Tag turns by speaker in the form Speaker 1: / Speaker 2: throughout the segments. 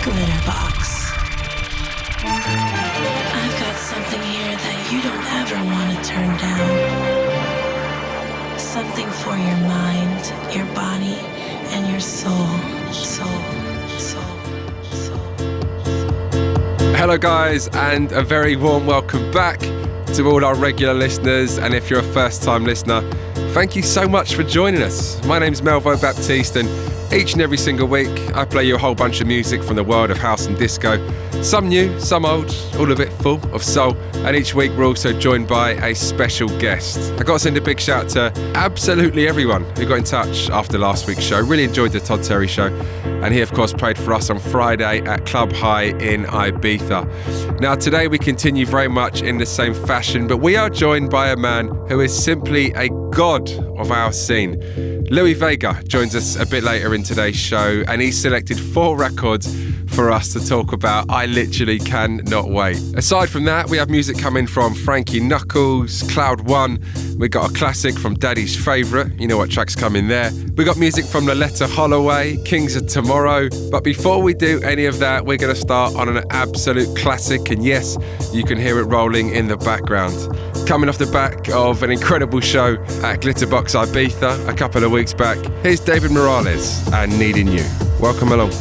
Speaker 1: Glitterbox. I've got something here that you don't ever want to turn down. Something for your mind, your body, and your soul.
Speaker 2: Hello guys, and a very warm welcome back to all our regular listeners, and if you're a first time listener, thank you so much for joining us. My name's Melvo, Baptiste, and each and every single week I play you a whole bunch of music from the world of house and disco. Some new, some old, all of it full of soul. And each week we're also joined by a special guest. I got to send a big shout to absolutely everyone who got in touch after last week's show. Really enjoyed the Todd Terry show. And he of course played for us on Friday at Club Hi in Ibiza. Now today we continue very much in the same fashion, but we are joined by a man who is simply a god of our scene. Louie Vega joins us a bit later in today's show, and he's selected 4 records for us to talk about. I literally cannot wait. Aside from that, we have music coming from Frankie Knuckles, Cloud One. We got a classic from Daddy's Favourite. You know what track's coming there. We got music from Loleatta Holloway, Kings of Tomorrow. But before we do any of that, we're going to start on an absolute classic. And yes, you can hear it rolling in the background. Coming off the back of an incredible show at Glitterbox Ibiza a couple of weeks back, here's David Morales and Needin You. Welcome along.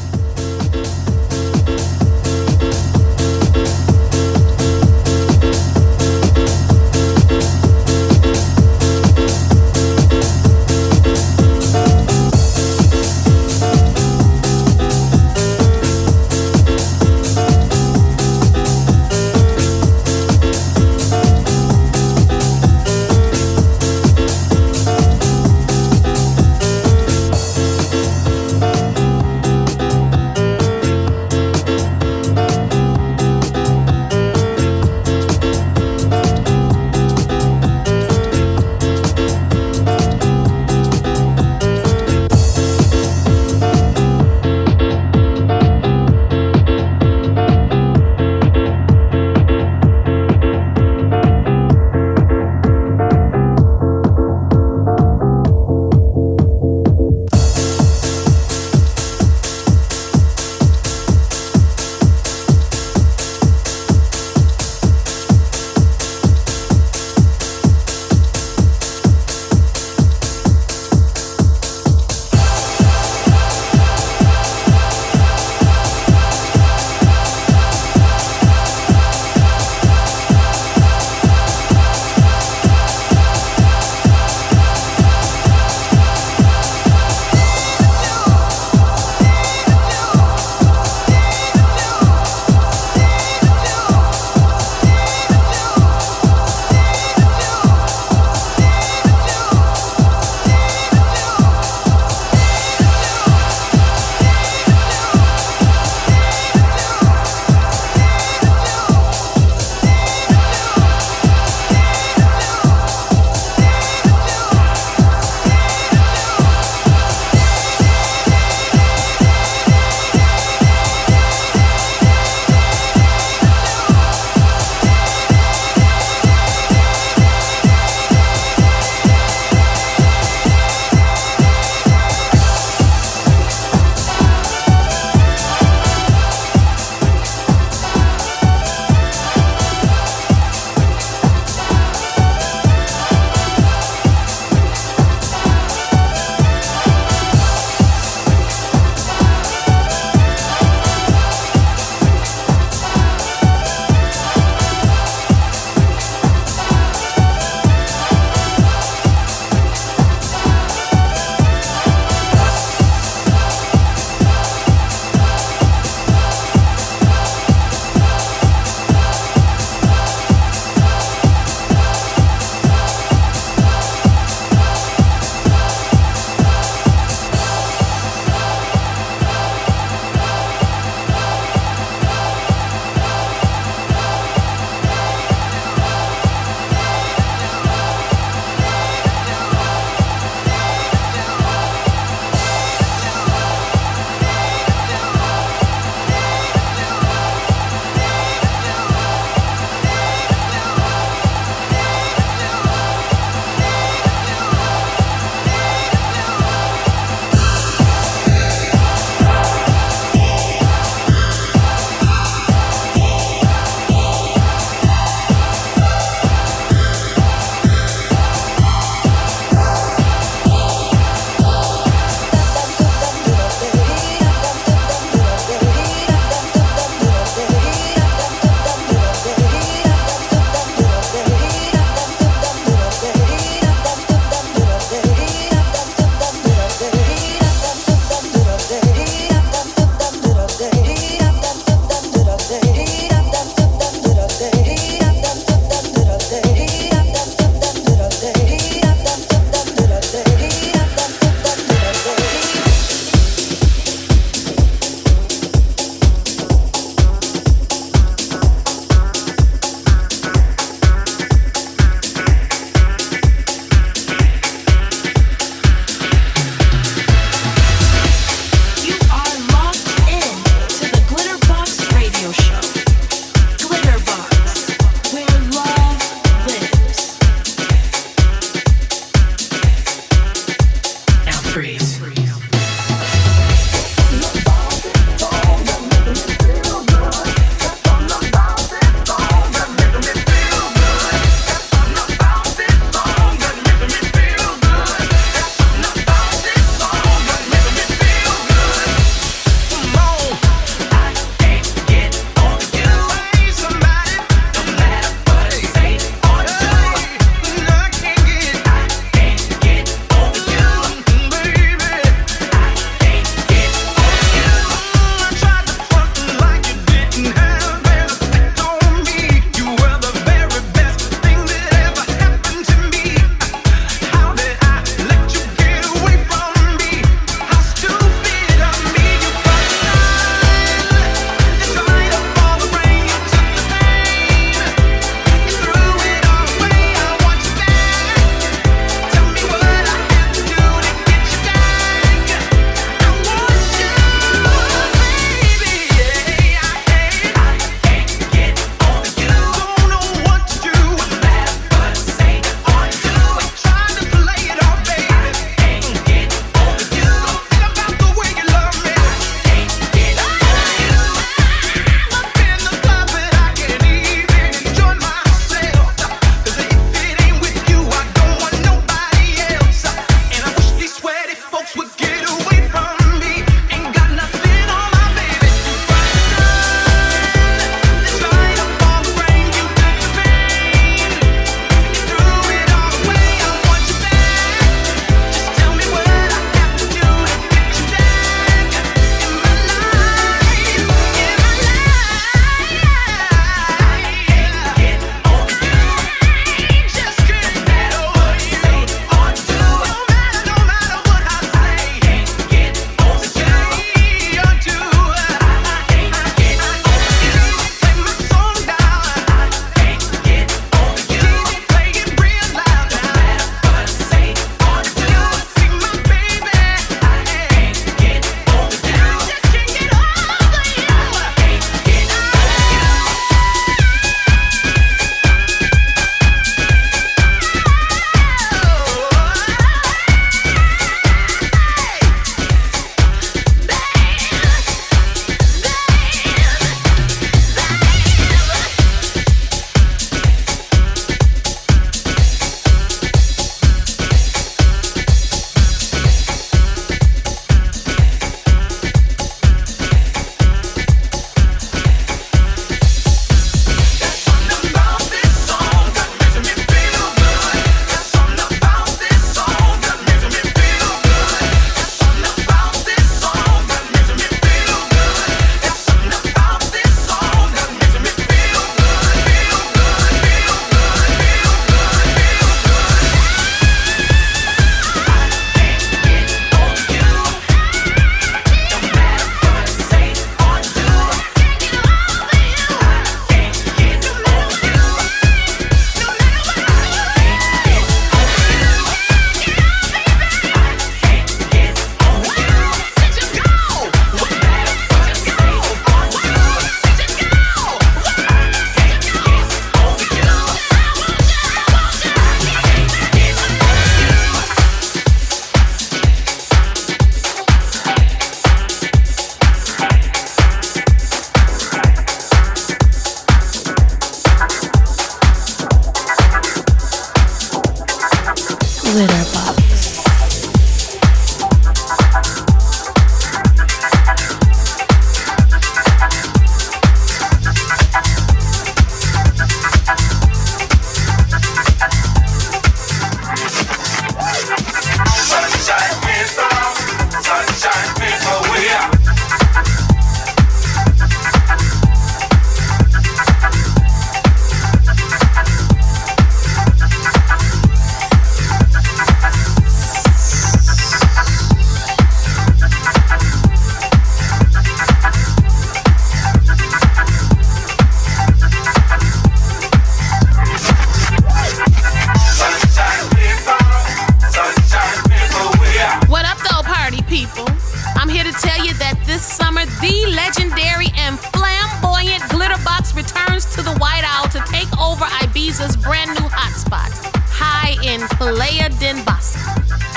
Speaker 3: to tell you that this summer, the legendary and flamboyant Glitterbox returns to the White Owl to take over Ibiza's brand new hotspot, Hi in Playa del Bosque.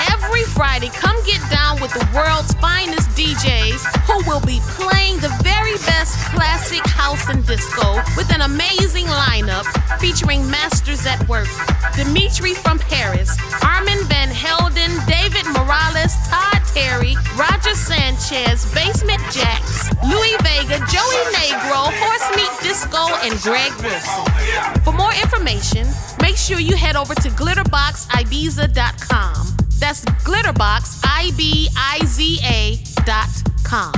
Speaker 3: Every Friday, come get down with the world's finest DJs who will be playing the very best classic house and disco with an amazing lineup featuring masters at work. Dimitri from Paris, Armin van Helden, David Morales, Todd Terry, Roger Sanchez, Basement Jaxx, Louie Vega, Joey Negro, Horsemeat Disco, and Greg Wilson. For more information, make sure you head over to glitterboxibiza.com. That's glitterboxibiza.com.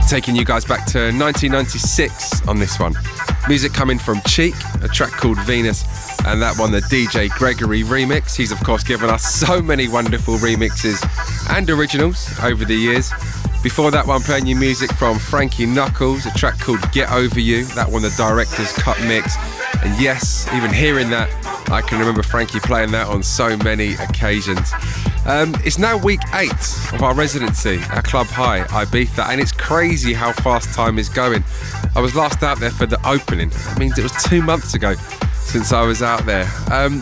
Speaker 2: Taking you guys back to 1996 on this one. Music coming from Cheek, a track called Venus, and that one the DJ Gregory remix. He's of course given us so many wonderful remixes and originals over the years. Before that one, playing you music from Frankie Knuckles, a track called Get Over You, that one the director's cut mix. And yes, even hearing that, I can remember Frankie playing that on so many occasions. It's now week 8 of our residency at Club Hi Ibiza, and it's crazy how fast time is going. I was last out there for the opening. That means it was 2 months ago since I was out there.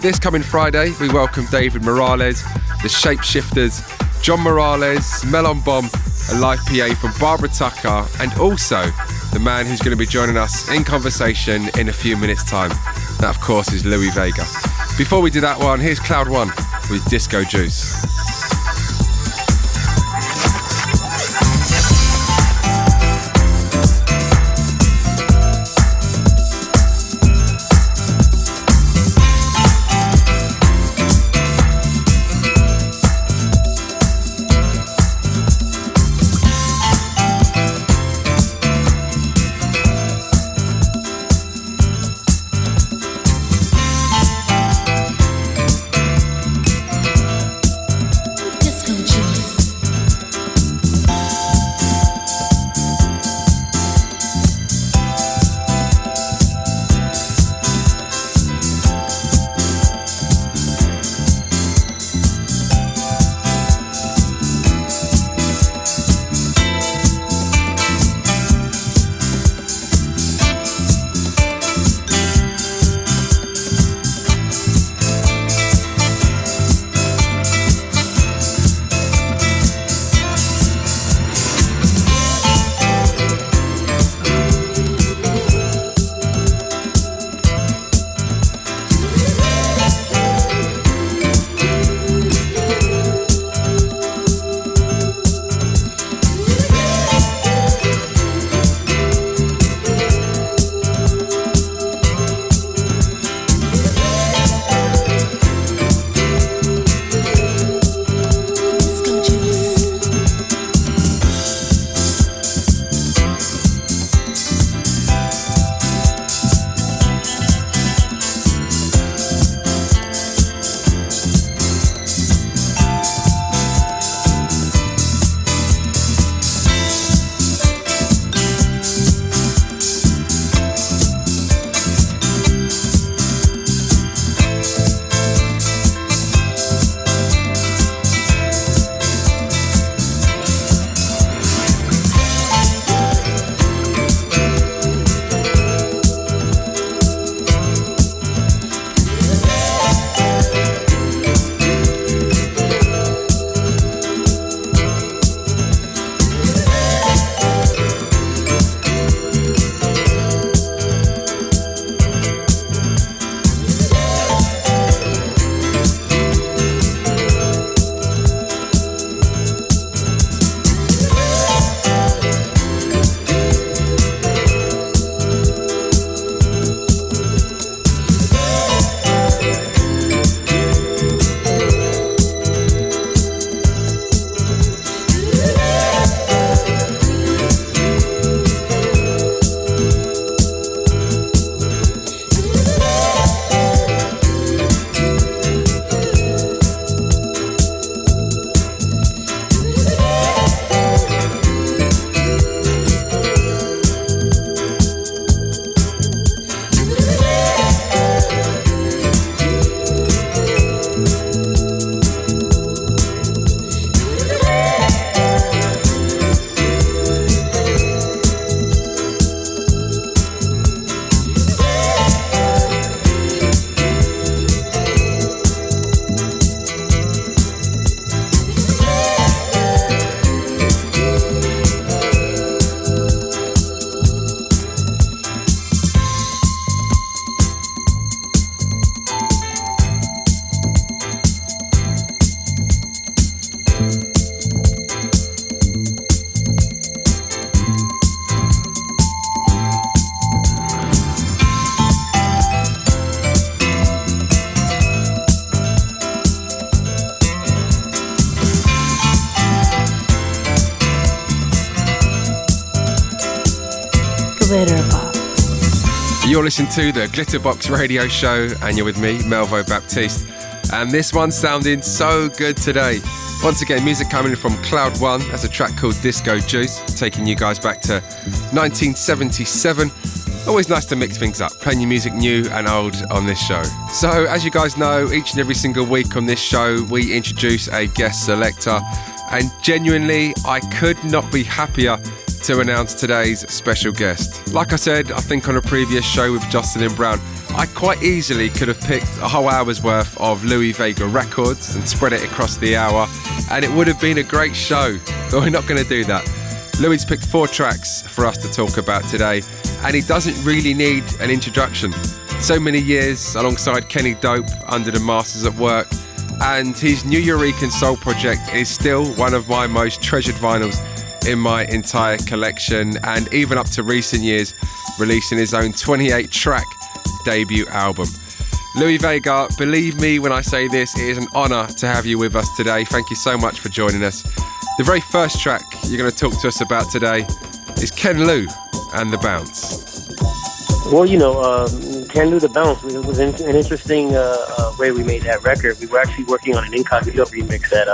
Speaker 2: This coming Friday, we welcome David Morales, the Shapeshifters, John Morales, Melon Bomb, a live PA from Barbara Tucker, and also the man who's going to be joining us in conversation in a few minutes' time. That, of course, is Louie Vega. Before we do that one, here's Cloud One with Disco Juice.
Speaker 1: Glitterbox.
Speaker 2: You're listening to the Glitterbox Radio Show, and you're with me, Melvo Baptiste. And this one's sounding so good today. Once again, music coming from Cloud One. That's a track called Disco Juice, taking you guys back to 1977. Always nice to mix things up, playing your music new and old on this show. So, as you guys know, each and every single week on this show, we introduce a guest selector. And genuinely, I could not be happier to announce today's special guest. Like I said, I think on a previous show with Jocelyn Brown, I quite easily could have picked a whole hour's worth of Louie Vega records and spread it across the hour, and it would have been a great show, but we're not going to do that. Louie's picked 4 tracks for us to talk about today, and he doesn't really need an introduction. So many years alongside Kenny Dope under the Masters at Work, and his new Eureka Soul project is still one of my most treasured vinyls in my entire collection, and even up to recent years, releasing his own 28-track debut album. Louie Vega, believe me when I say this, it is an honour to have you with us today. Thank you so much for joining us. The very first track you're going to talk to us about today is Kenlou and The Bounce.
Speaker 4: Well, you know, Kenlou The Bounce, it was an interesting way we made that record. We were actually working on an Incognito remix at,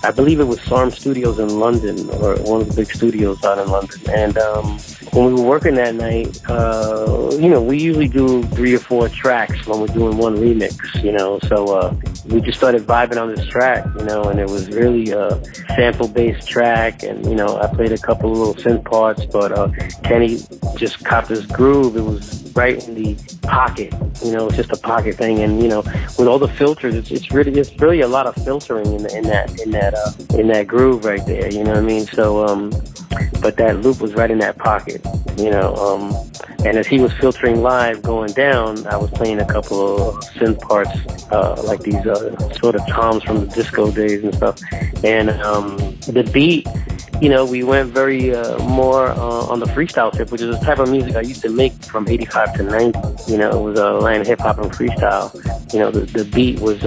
Speaker 4: I believe it was SARM Studios in London, or one of the big studios out in London. And when we were working that night, you know, we usually do 3 or 4 tracks when we're doing one remix, you know. So we just started vibing on this track, you know, and it was really a sample-based track. And, you know, I played a couple of little synth parts, but Kenny just copped this groove. It was right in the pocket, you know, it's just a pocket thing. And, you know, with all the filters, it's really a lot of filtering in that groove right there, you know what I mean? So, but that loop was right in that pocket, you know, and as he was filtering live going down, I was playing a couple of synth parts, like these sort of toms from the disco days and stuff. And the beat, you know, we went very more on the freestyle tip, which is the type of music I used to make from 85 to 90. You know, it was Latin hip-hop and freestyle. You know, the beat was,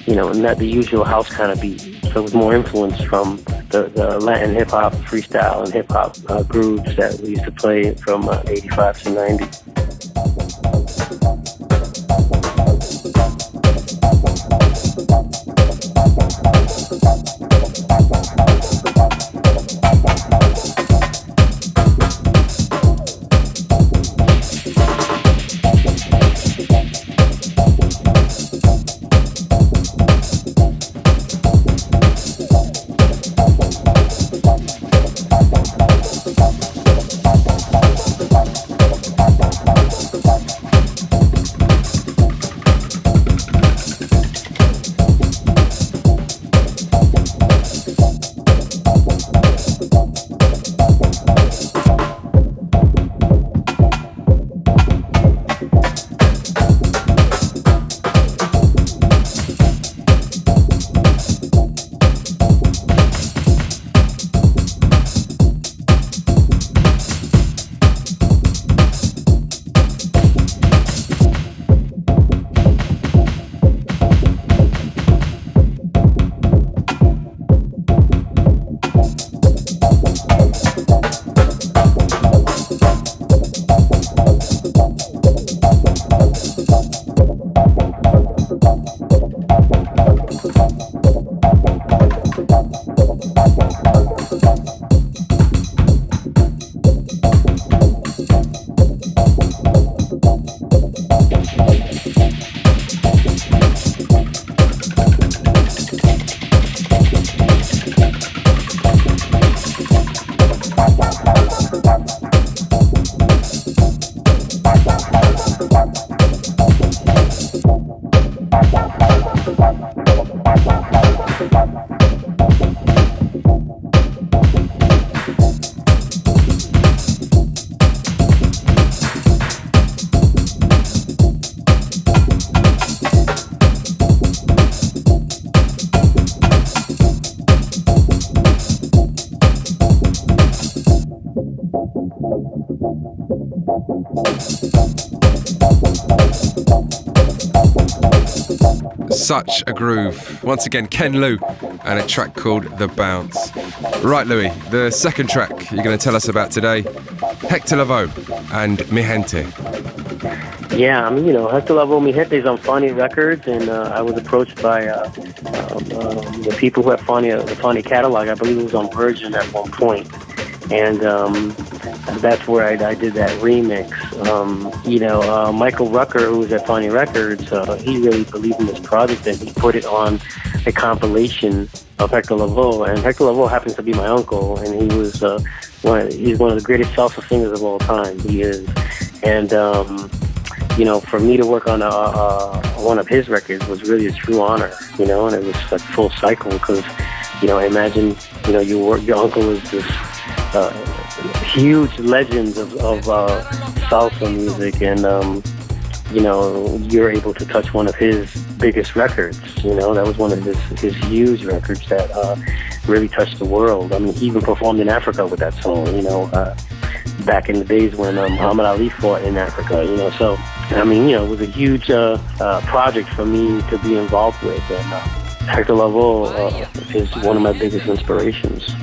Speaker 4: you know, not the usual house kind of beat. So it was more influenced from the Latin hip-hop, freestyle, and hip-hop grooves that we used to play from 85 to 90.
Speaker 2: Such a groove. Once again, Kenlou and a track called The Bounce. Right, Louie, the second track you're going to tell us about today Hector Lavoe and Mi Gente.
Speaker 4: Yeah, I mean, Hector Lavoe, Mi Gente is on Fania Records, and I was approached by the people who have the Fania catalog. I believe it was on Virgin at one point. And that's where I did that remix. Michael Rucker, who was at Fania Records, he really believed in this project, and he put it on a compilation of Hector Lavoe. And Hector Lavoe happens to be my uncle, and he was he's one of the greatest salsa singers of all time. He is. And for me to work on one of his records was really a true honor, and it was like full cycle because, imagine, your uncle is this huge legend of salsa music, and you're able to touch one of his biggest records. That was one of his huge records that really touched the world. I mean, he even performed in Africa with that song. Back in the days when Muhammad Ali fought in Africa. So I mean, it was a huge project for me to be involved with, and Hector Lavoe is one of my biggest inspirations.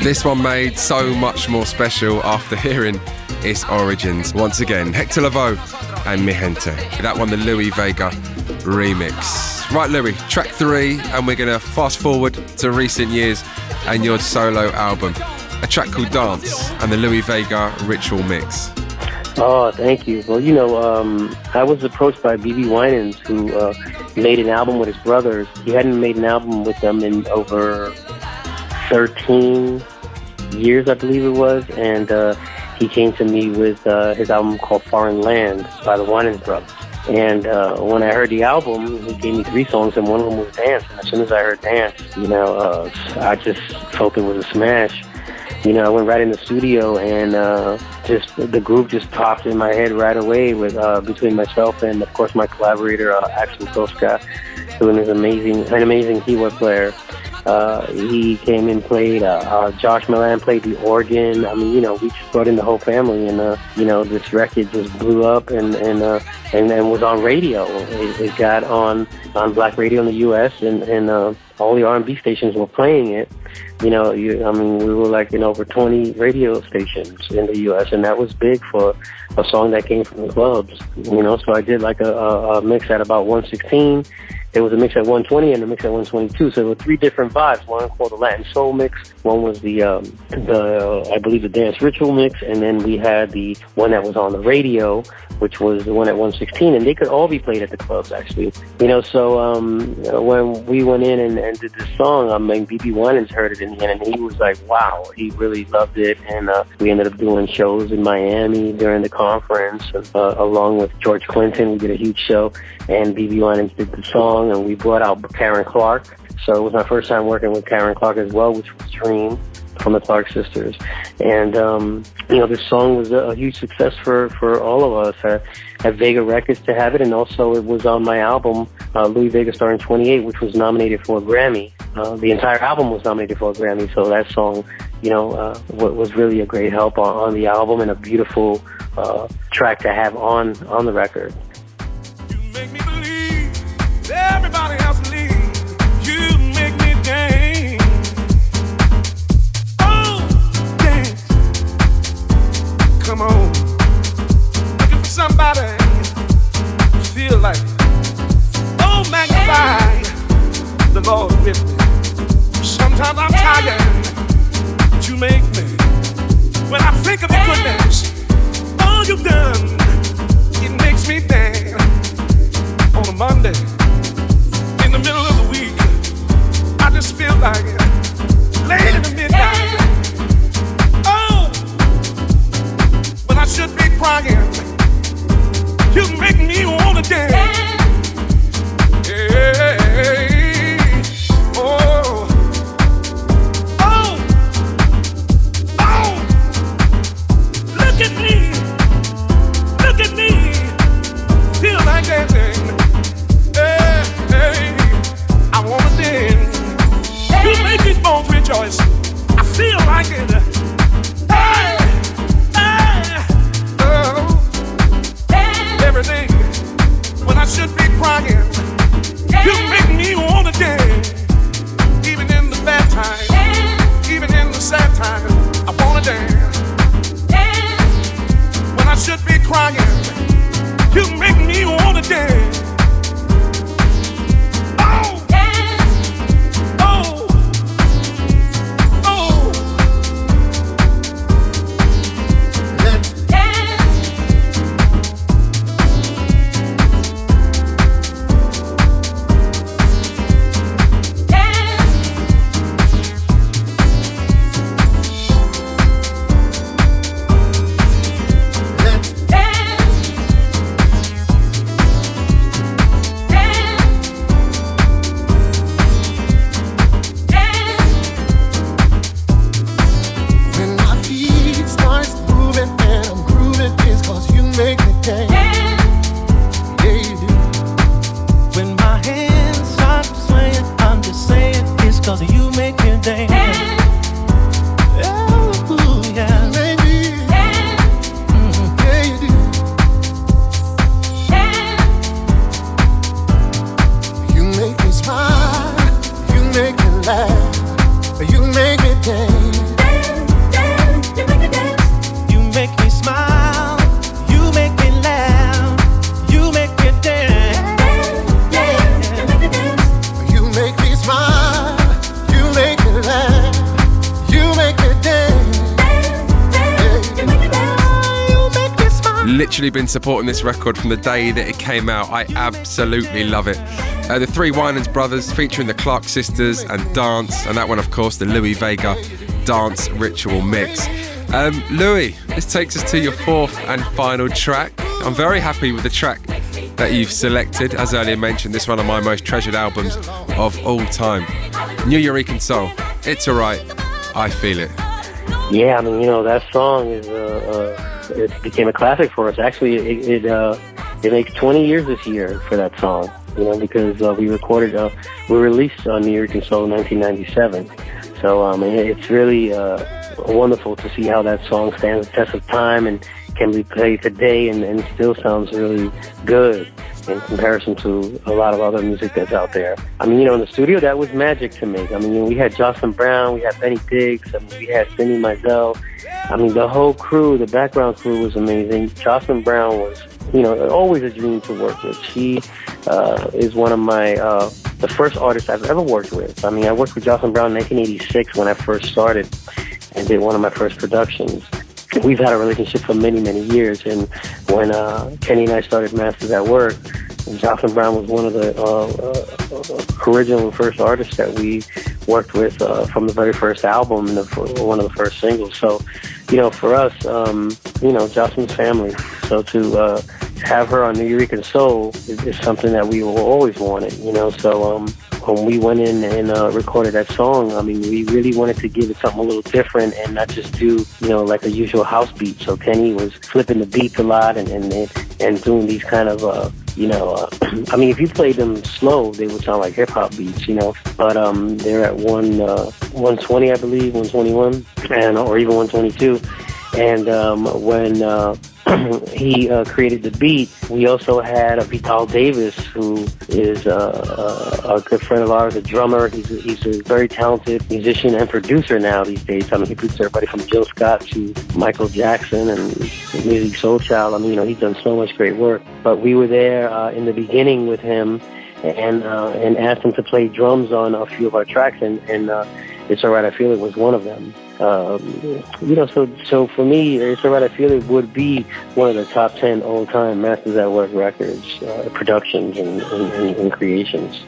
Speaker 2: This one made so much more special after hearing its origins. Once again, Hector Lavoe and Mi Gente. That one, the Louie Vega remix. Right, Louie, track 3, and we're going to fast forward to recent years and your solo album. A track called Dance and the Louie Vega Ritual Mix.
Speaker 4: Oh, thank you. Well, I was approached by B.B. Winans, who made an album with his brothers. He hadn't made an album with them in over 13 years, I believe it was, and he came to me with his album called Foreign Land by the Winans brothers. And when I heard the album, he gave me 3 songs, and one of them was Dance. And as soon as I heard Dance, I just felt it was a smash. I went right in the studio, and just the groove just popped in my head right away with between myself and, of course, my collaborator, Axel Toska, who is an amazing keyboard player. He came in, played, Josh Milan played the organ. I mean, we just brought in the whole family, and, this record just blew up and was on radio. It got on black radio in the U.S., and all the R&B stations were playing it. We were like in over 20 radio stations in the U.S., and that was big for a song that came from the clubs. So I did like a mix at about 116. There was a mix at 120 and a mix at 122. So there were 3 different vibes. One called the Latin Soul mix. One was the I believe the Dance Ritual mix, and then we had the one that was on the radio, which was the one at 116. And they could all be played at the clubs, actually. So when we went in and did this song, BB Winans heard it in the end, and he was like, wow, he really loved it. And we ended up doing shows in Miami during the conference, along with George Clinton. We did a huge show, and BB Winans did the song. And we brought out Karen Clark. So it was my first time working with Karen Clark as well, which was Dream from the Clark sisters. And, this song was a huge success for all of us at Vega Records to have it. And also it was on my album, Louie Vega Starring 28, which was nominated for a Grammy. The entire album was nominated for a Grammy. So that song, was really a great help on the album, and a beautiful track to have on the record.
Speaker 5: You make me believe. Everybody else leave. You make me dance. Oh, dance. Come on. Looking for somebody who feel like oh, magnify the Lord with me. Sometimes I'm tired, but you make me. When I think of your goodness, all you've done, it makes me dance. On a Monday, in the middle of the week, I just feel like it. Late in the midnight. Oh, but I should be crying. You make me wanna dance. Hey, oh, oh, oh. Look at me, feel like dancing. Hey, I wanna dance. You make these bones rejoice. I feel like it. Hey, oh, everything. When I should be crying, you make me wanna dance. Even in the bad times, even in the sad times, I wanna dance. When I should be crying, you make me wanna dance.
Speaker 2: Literally been supporting this record from the day that it came out. I absolutely love it. The 3 Winans brothers featuring the Clark sisters and Dance, and that one of course the Louie Vega Dance Ritual mix. Louie, this takes us to your 4th and final track. I'm very happy with the track that you've selected. As earlier mentioned, this is one of my most treasured albums of all time. New Eureka Soul, It's Alright, I Feel It.
Speaker 4: Yeah, I mean, that song is it became a classic for us. Actually, it makes 20 years this year for that song. Because we released on New York and Soul in 1997. So it's really wonderful to see how that song stands the test of time and can be played today and still sounds really good in comparison to a lot of other music that's out there. I mean, in the studio, that was magic to make. I mean, we had Jocelyn Brown, we had Benny Diggs, we had Cindy Mizell. I mean, the whole crew, the background crew was amazing. Jocelyn Brown was, always a dream to work with. She is one of my, the first artists I've ever worked with. I mean, I worked with Jocelyn Brown in 1986 when I first started and did one of my first productions. We've had a relationship for many, many years, and when Kenny and I started Masters at Work, Jocelyn Brown was one of the original first artists that we worked with from the very first album and one of the first singles. So, for us, Jocelyn's family. So to have her on New Eureka Soul is something that we always wanted, So when we went in and recorded that song, I mean, we really wanted to give it something a little different and not just do, like a usual house beat. So Kenny was flipping the beats a lot and doing these kind of, I mean, if you played them slow, they would sound like hip-hop beats, But they're at 120, I believe, 121, or even 122. And when he created the beat, we also had Vital Davis, who is a good friend of ours, a drummer. He's a very talented musician and producer now these days. I mean, he produces everybody from Jill Scott to Michael Jackson and Music Soul Child. I mean, he's done so much great work. But we were there in the beginning with him and asked him to play drums on a few of our tracks, and It's Alright I Feel It was one of them. So for me, It's Alright I Feel It would be one of the top 10 old-time Masters at Work records, productions and creations.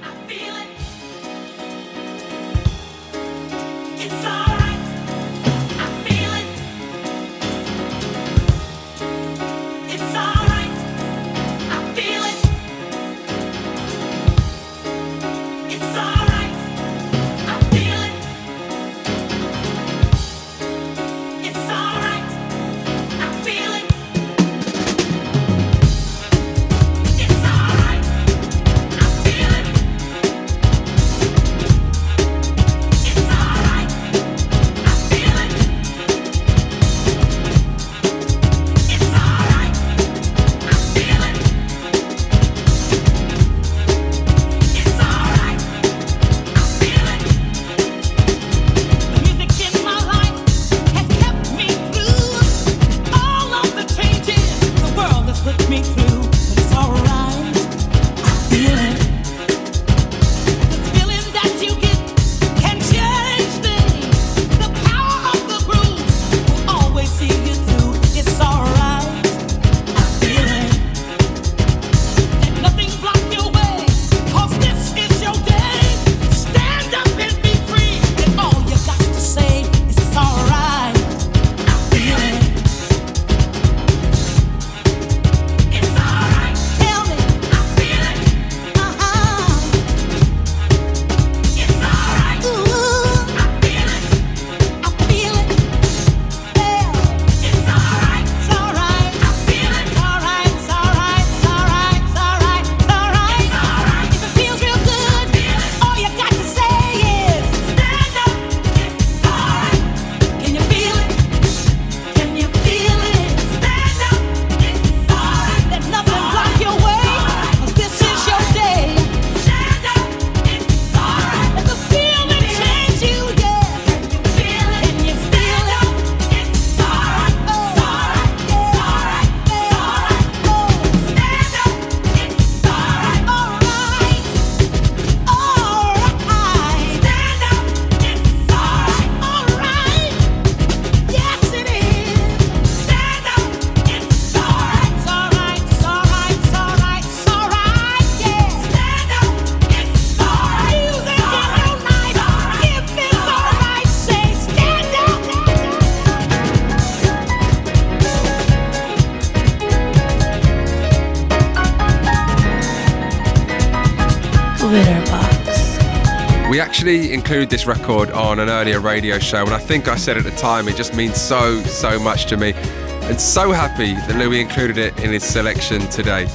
Speaker 2: actually included this record on an earlier radio show, and I think I said at the time it just means so much to me, and so happy that Louie included it in his selection today.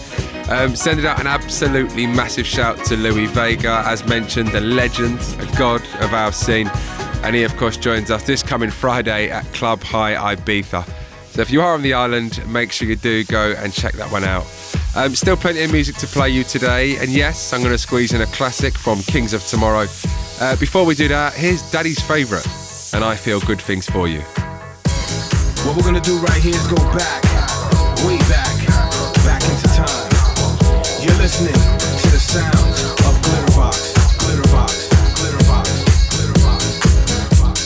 Speaker 2: Sending out an absolutely massive shout to Louie Vega, as mentioned, a legend, a god of our scene, and he of course joins us this coming Friday at Club Hi Ibiza. So if you are on the island, make sure you do go and check that one out. Still plenty of music to play you today, and yes, I'm going to squeeze in a classic from Kings of Tomorrow. Before we do that, here's Daddy's favourite, and I Feel Good Things For You.
Speaker 6: What we're going to do right here is go back, way back into time. You're listening to the sounds of Glitterbox, Glitterbox, Glitterbox, Glitterbox, Glitterbox.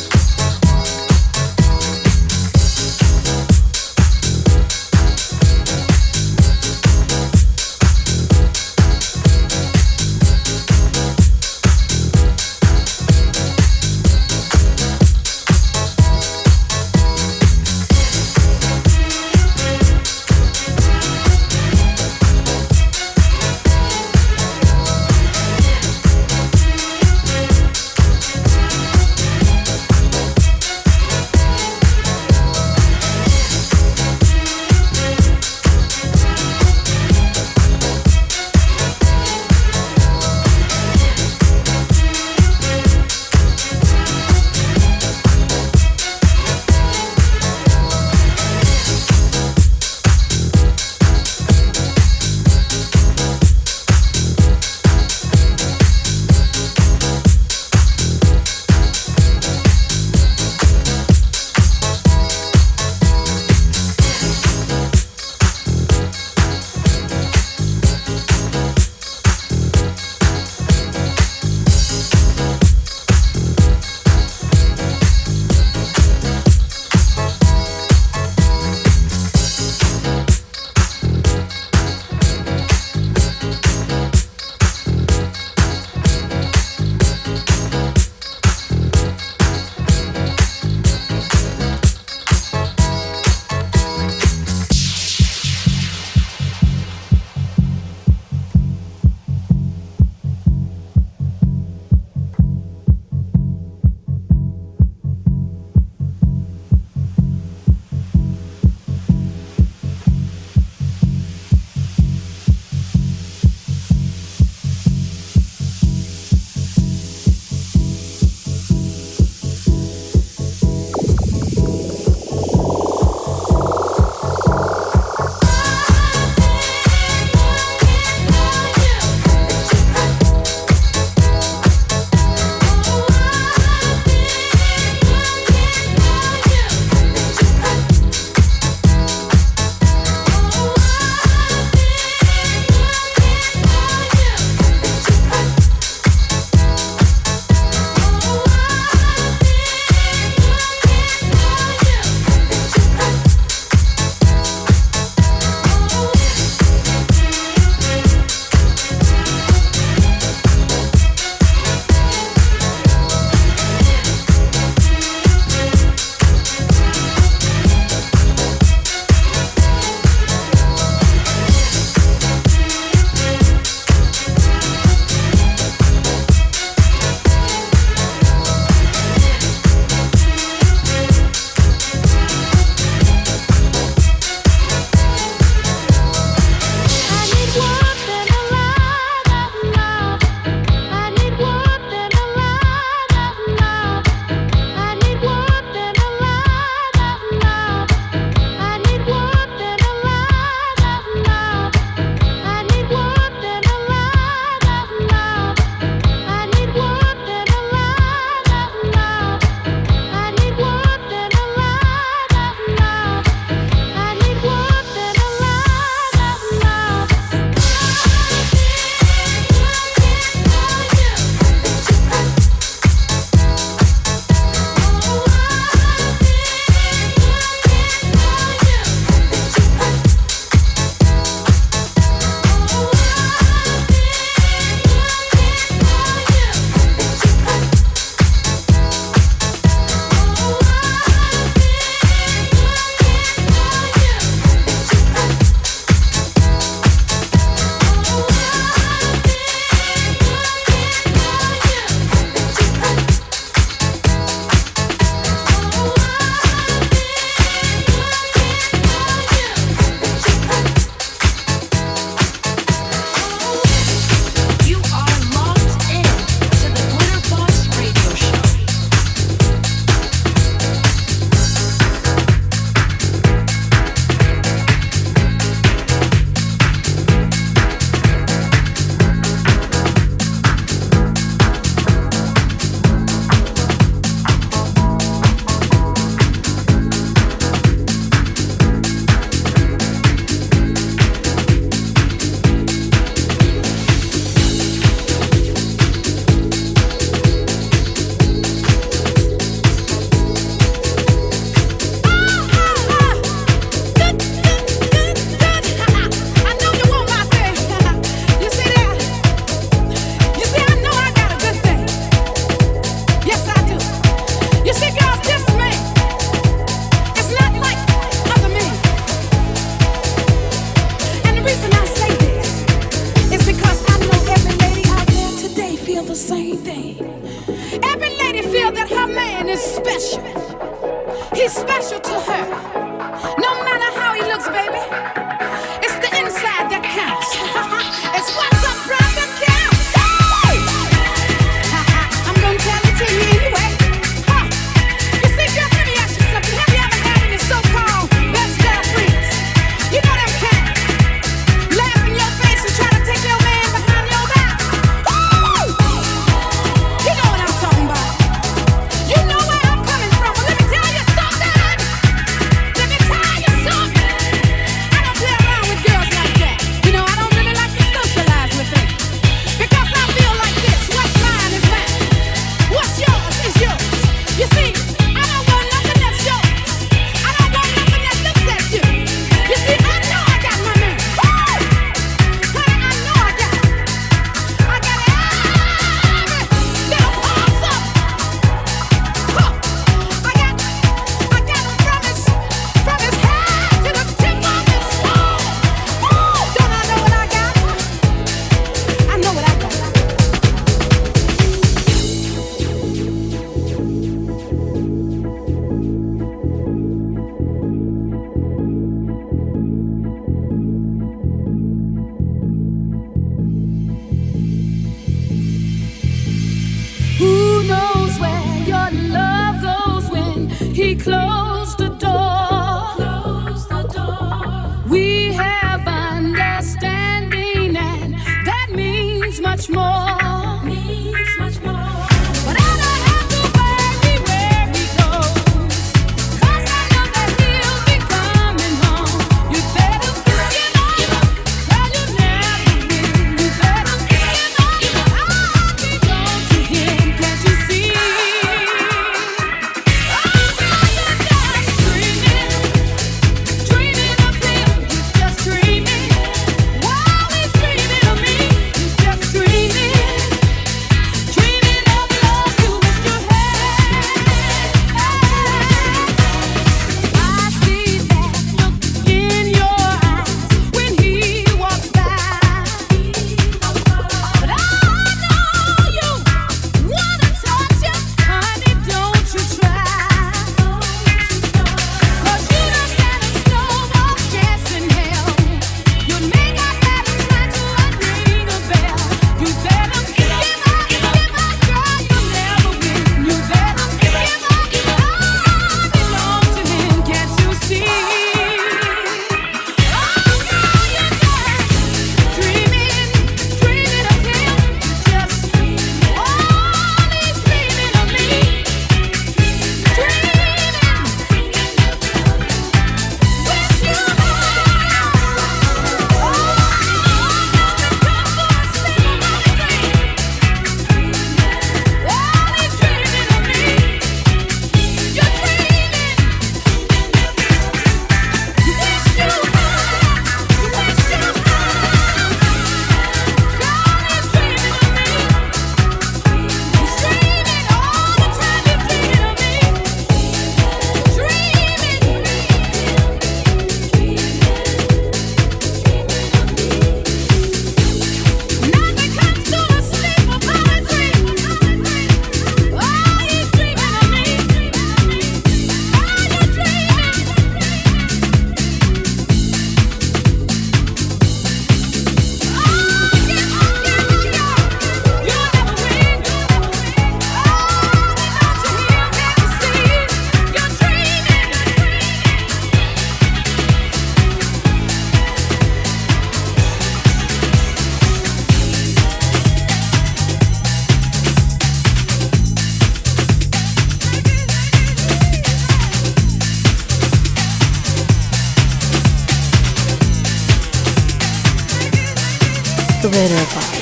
Speaker 1: Glitterbox.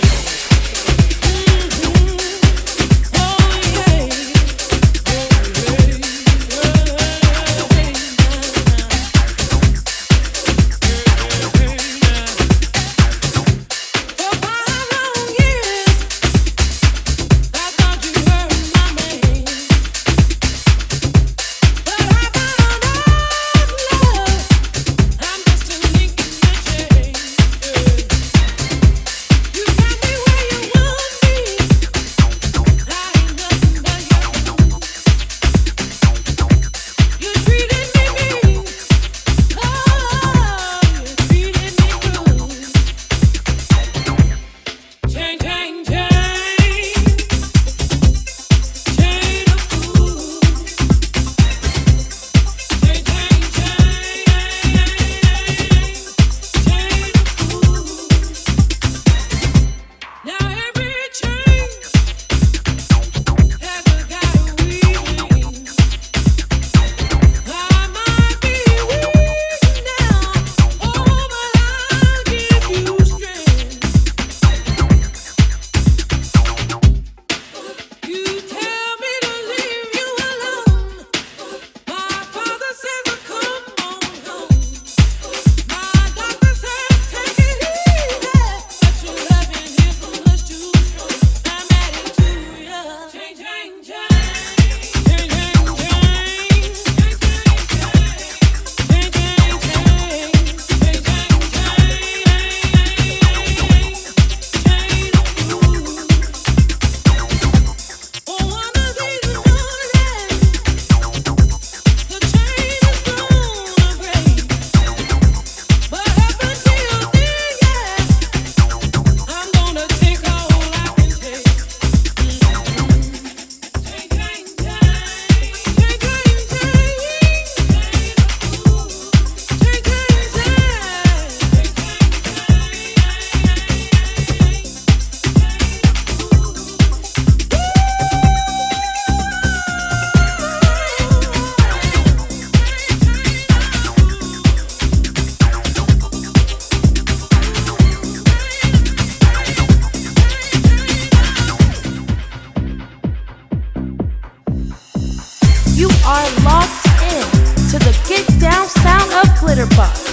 Speaker 1: Glitterbox.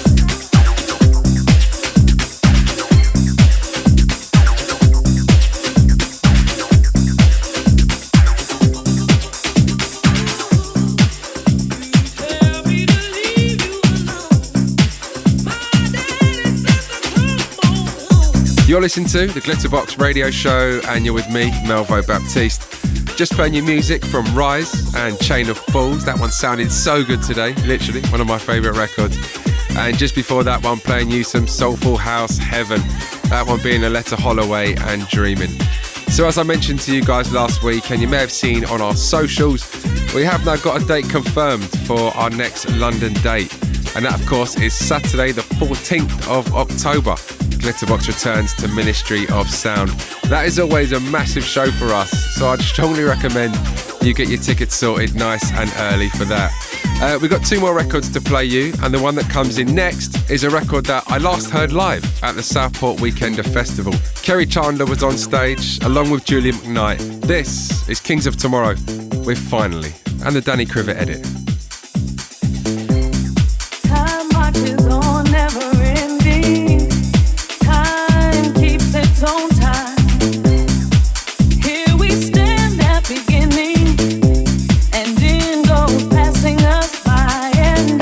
Speaker 2: You're listening to the Glitterbox Radio Show and you're with me, Melvo Baptiste. Just playing you music from Rise and Chain of Fools. That one sounded so good today, literally one of my favourite records. And just before that one, playing you some Soulful House Heaven. That one being Loleatta Holloway and Dreaming. So as I mentioned to you guys last week, and you may have seen on our socials, we have now got a date confirmed for our next London date. And that of course is Saturday the 14th of October. Glitterbox returns to Ministry of Sound. That is always a massive show for us, so I'd strongly recommend you get your tickets sorted nice and early for that. We've got two more records to play you, and the one that comes in next is a record that I last heard live at the Southport Weekender Festival. Kerry Chandler was on stage along with Julia McKnight. This is Kings of Tomorrow with Finally, and the Danny Crivet edit.
Speaker 7: Time marches on, never ending. Time keeps its own time. Here we stand at beginning, and in goes passing us by. And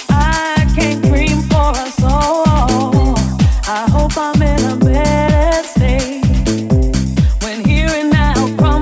Speaker 7: I can't dream for us all. I hope I'm in a better state when here and now from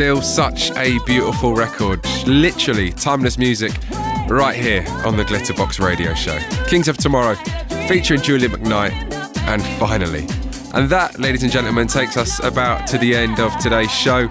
Speaker 2: Still such a beautiful record. Literally timeless music right here on the Glitterbox Radio Show. Kings of Tomorrow featuring Julia McKnight. And finally, and that, ladies and gentlemen, takes us about to the end of today's show.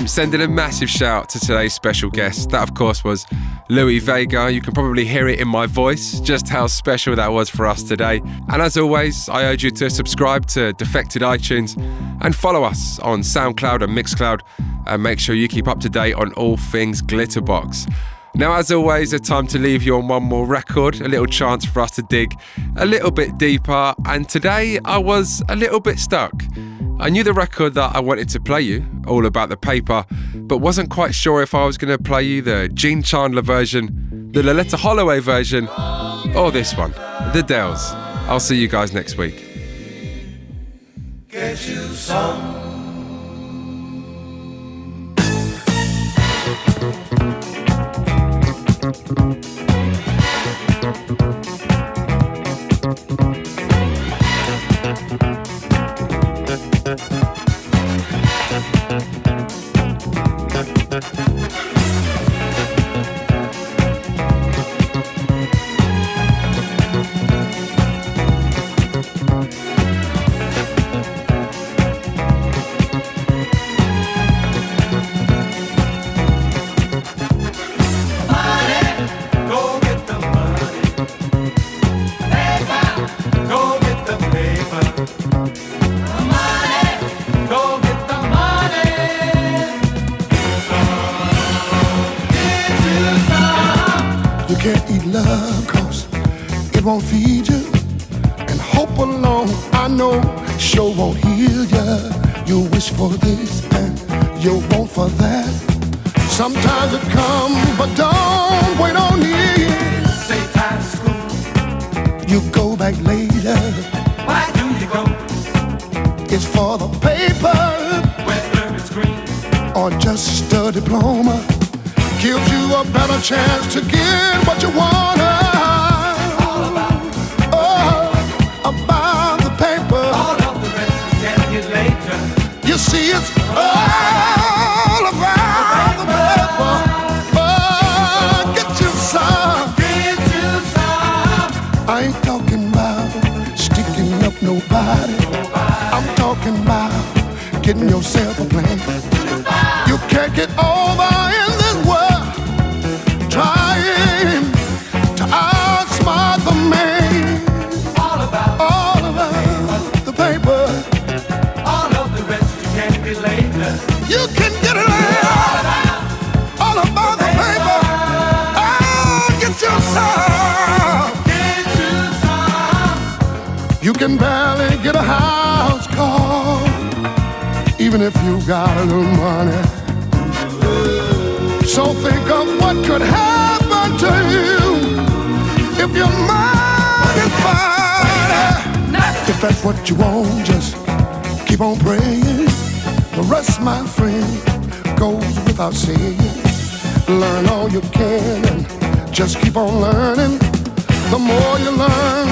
Speaker 2: Sending a massive shout to today's special guest. That, of course, was Louie Vega. You can probably hear it in my voice, just how special that was for us today. And as always, I urge you to subscribe to Defected iTunes and follow us on SoundCloud and Mixcloud. And make sure you keep up to date on all things Glitterbox. Now, as always, it's time to leave you on one more record, a little chance for us to dig a little bit deeper. And today, I was a little bit stuck. I knew the record that I wanted to play you, All About the Paper, but wasn't quite sure if I was going to play you the Gene Chandler version, the Loleatta Holloway version, or this one, the Dells. I'll see you guys next week.
Speaker 8: Get you some.
Speaker 9: Won't feed you, and hope alone I know sure won't heal ya. You wish for this and you want for that. Sometimes it comes, but don't wait on it.
Speaker 8: Say time to school.
Speaker 9: You go back later.
Speaker 8: Why do you go?
Speaker 9: It's for the paper.
Speaker 8: Whether it's green
Speaker 9: or just a diploma, gives you a better chance to get what you want. About the paper.
Speaker 8: All of the rest is getting it later.
Speaker 9: You see, it's all about the paper. Oh, get you some.
Speaker 8: Get you some.
Speaker 9: I ain't talking about sticking up nobody. I'm talking about getting yourself a plan. You can't get over in this world trying to outsmart the man. You can get it all about the paper. Oh, get you some. You can barely get a house call, even if you got a little money. So think of what could happen to you if your mind is fine. If that's what you want, just keep on praying. The rest, my friend, goes without saying. Learn all you can and just keep on learning. The more you learn,